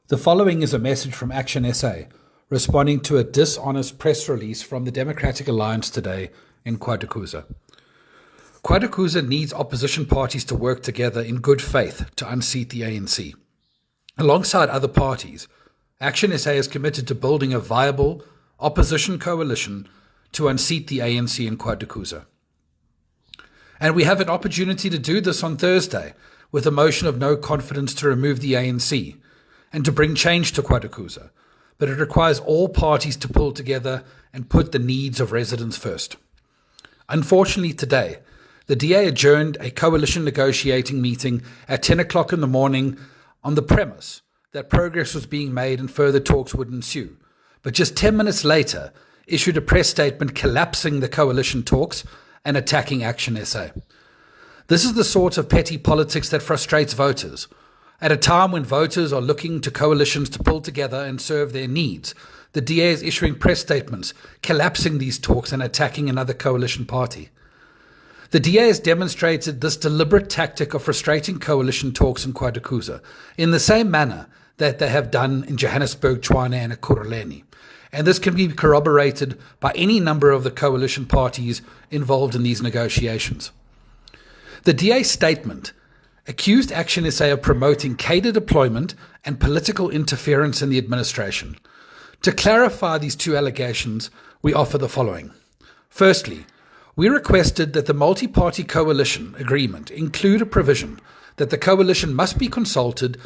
The following is a message from Action SA, responding to a dishonest press release from the Democratic Alliance today in Kwadukuza. Kwadukuza needs opposition parties to work together in good faith to unseat the ANC. Alongside other parties, Action SA is committed to building a viable opposition coalition to unseat the ANC in Kwadukuza. And we have an opportunity to do this on Thursday with a motion of no confidence to remove the ANC and to bring change to Kwadukuza, but it requires all parties to pull together and put the needs of residents first. Unfortunately today, the DA adjourned a coalition negotiating meeting at 10 o'clock in the morning on the premise that progress was being made and further talks would ensue, but just 10 minutes later issued a press statement collapsing the coalition talks and attacking Action SA. This is the sort of petty politics that frustrates voters. At a time when voters are looking to coalitions to pull together and serve their needs, the DA is issuing press statements, collapsing these talks and attacking another coalition party. The DA has demonstrated this deliberate tactic of frustrating coalition talks in Kwadukuza in the same manner that they have done in Johannesburg, Tshwane and Ekurhuleni. And this can be corroborated by any number of the coalition parties involved in these negotiations. The DA statement accused Action SA of promoting cadre deployment and political interference in the administration. To clarify these two allegations, we offer the following. Firstly, we requested that the multi-party coalition agreement include a provision that the coalition must be consulted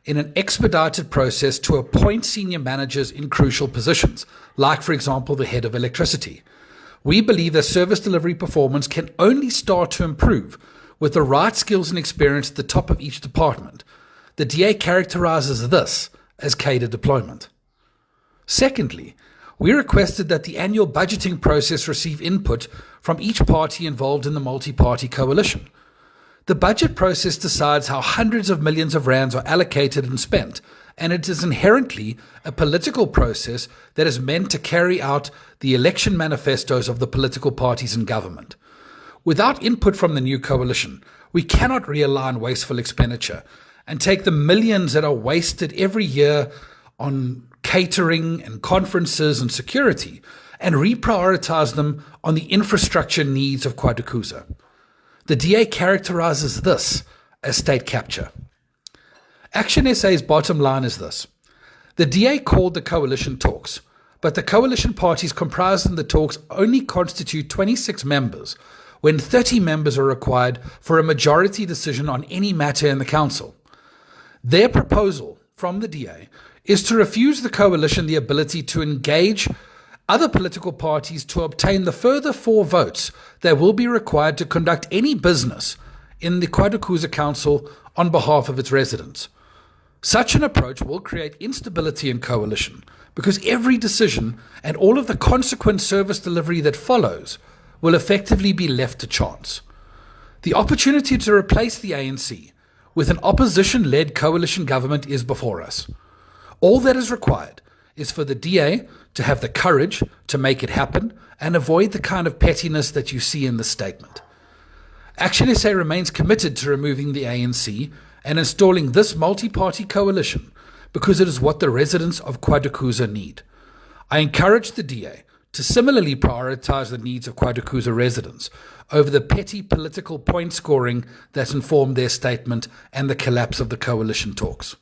in an expedited process to appoint senior managers in crucial positions, like, for example, the head of electricity. We believe that service delivery performance can only start to improve with the right skills and experience at the top of each department. The DA characterizes this as cadre deployment. Secondly, we requested that the annual budgeting process receive input from each party involved in the multi-party coalition. The budget process decides how hundreds of millions of rands are allocated and spent, and it is inherently a political process that is meant to carry out the election manifestos of the political parties in government. Without input from the new coalition, we cannot realign wasteful expenditure and take the millions that are wasted every year on catering and conferences and security and reprioritize them on the infrastructure needs of Kwadukuza. The DA characterizes this as state capture. Action SA's bottom line is this. The DA called the coalition talks, but the coalition parties comprised in the talks only constitute 26 members, when 30 members are required for a majority decision on any matter in the council. Their proposal from the DA is to refuse the coalition the ability to engage other political parties to obtain the further 4 votes that will be required to conduct any business in the Kwadukuza Council on behalf of its residents. Such an approach will create instability in coalition because every decision and all of the consequent service delivery that follows will effectively be left to chance. The opportunity to replace the ANC with an opposition-led coalition government is before us. All that is required is for the DA to have the courage to make it happen and avoid the kind of pettiness that you see in this statement. Action SA remains committed to removing the ANC and installing this multi-party coalition because it is what the residents of Kwadukuza need. I encourage the DA to similarly prioritize the needs of Kwadukuza residents over the petty political point scoring that informed their statement and the collapse of the coalition talks.